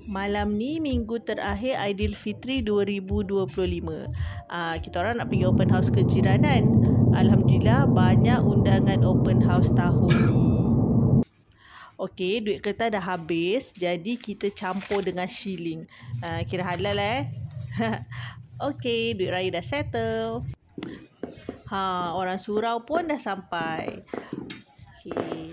Malam ni minggu terakhir Aidilfitri 2025. Kita orang nak pergi open house kejiranan. Alhamdulillah banyak undangan open house tahun ni. Okey, duit kereta dah habis, jadi kita campur dengan shilling. Kira halal Okey, duit raya dah settle. Orang surau pun dah sampai. Okey.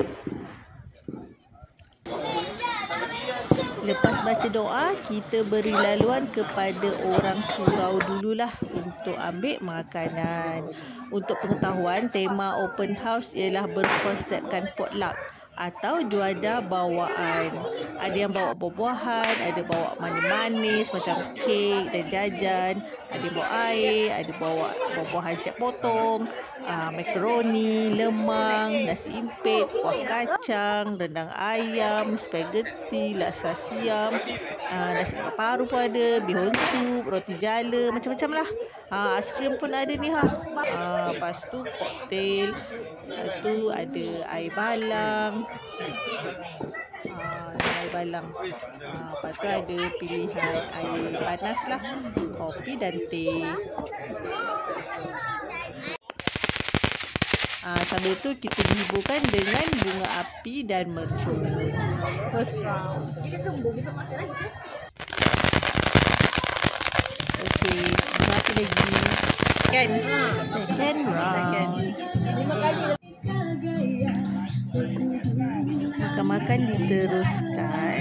Lepas baca doa, kita beri laluan kepada orang surau dululah untuk ambil makanan. Untuk pengetahuan, tema open house ialah berkonsepkan potluck atau juadah bawaan. Ada yang bawa buah-buahan, ada bawa manis-manis macam kek dan jajan, ada bawa air, ada bawa buah-buahan siap potong, makaroni, lemang, nasi impit, kuah kacang, rendang ayam, spaghetti, laksa siam, nasi lemak paru pun ada, bihun sup, roti jala, macam-macam lah. Aiskrim pun ada ni lepas tu koktail, lepas tu ada air balang, lepas tu ada pilihan air panas lah, kopi dan teh. Sambil tu kita dihiburkan dengan bunga api dan mercun. First round. Okey, satu lagi. Second round. Makan-makan diteruskan.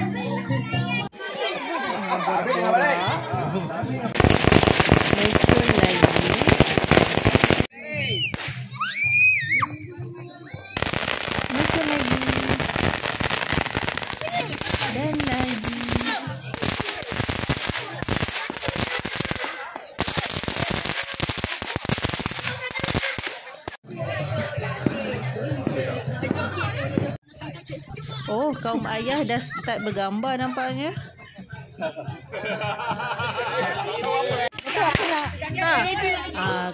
Mercun lagi. Mercun lagi. Dan lagi. Oh, kaum ayah dah start bergambar nampaknya.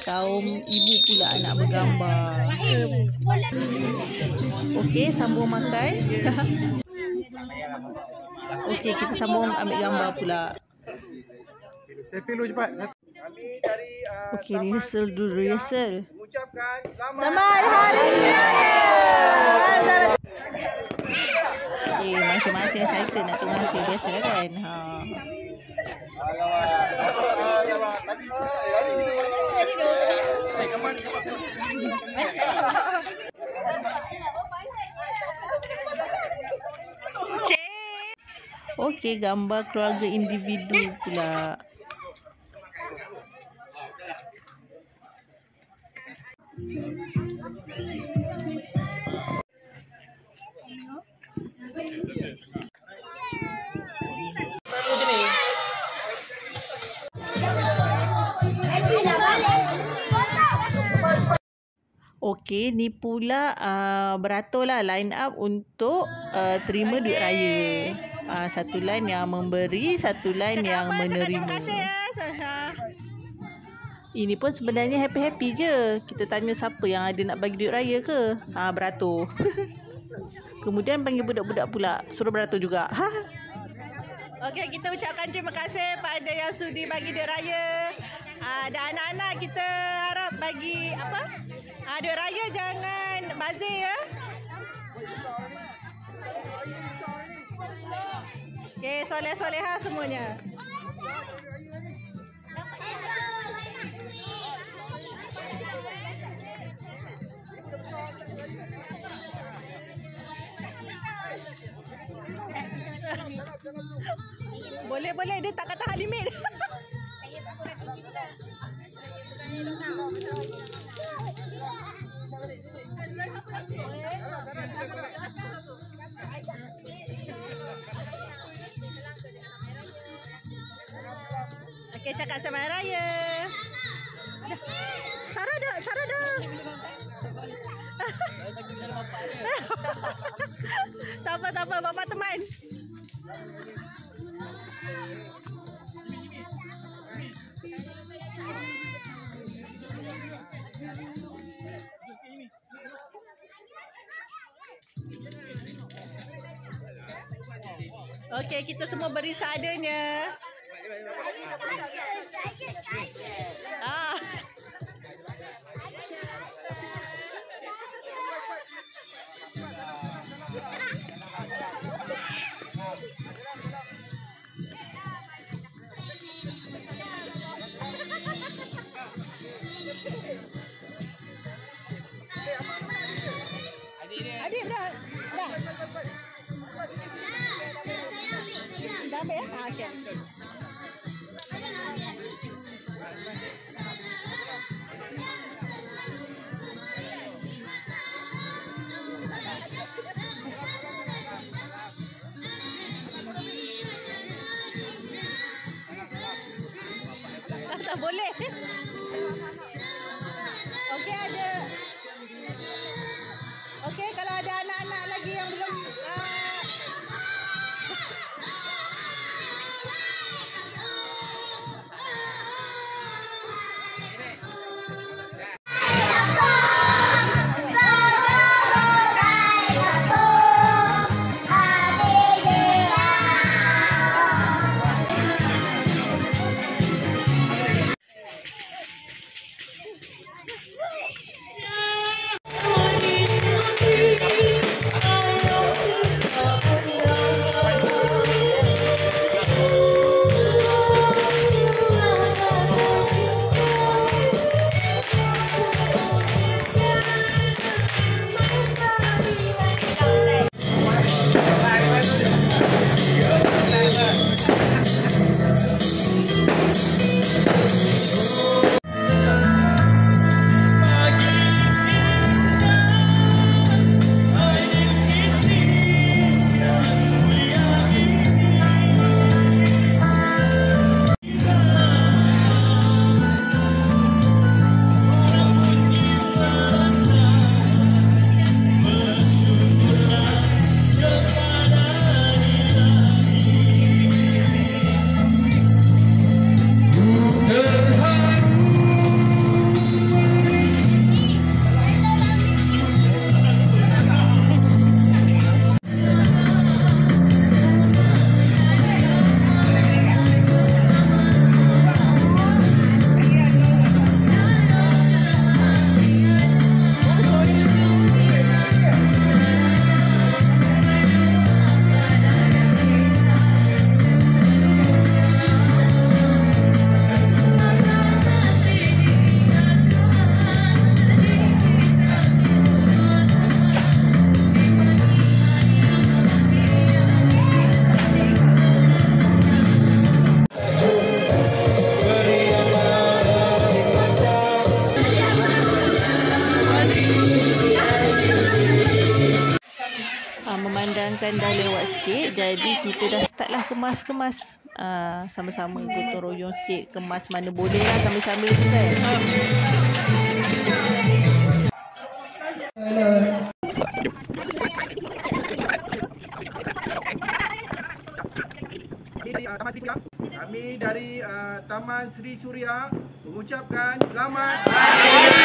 Kaum ibu pula nak bergambar. Okey, sambung makan. Okey, kita sambung ambil gambar pula. Selfie dulu cepat. Okey, rehearsal dulu, rehearsal. Mengucapkan Selamat Hari Raya. Masing-masing excited nak tengok hasil biasa kan. Okey, gambar keluarga individu pula. Okey, ni pula beratur lah line up untuk terima duit raya. Satu line yang memberi, satu line yang menerima. Ini pun sebenarnya happy-happy je. Kita tanya siapa yang ada nak bagi duit raya ke? Beratur. Kemudian panggil budak-budak pula, suruh beratur juga. Okey, kita ucapkan terima kasih pada yang sudi bagi duit raya. Dan anak-anak kita harap bagi apa? Duit raya jangan bazir ya. Okey, soleh-soleha semuanya. Boleh, dia tak kata hal limit. Okey, cakap selamat raya. Sarah dah. Tak apa, bapak teman. Okey, kita semua beri seadanya. Ah. Adik dah. Dah ambil ya? Okey. Tak boleh. Okey, ada. Okey, kalau ada anak-anak lagi yang belum memandangkan dah lewat sikit, jadi kita dah start lah kemas-kemas. Sama-sama gotong royong sikit kemas mana boleh lah sambil-sambil tu kan. Kami dari Taman Sri Suria mengucapkan selamat hari.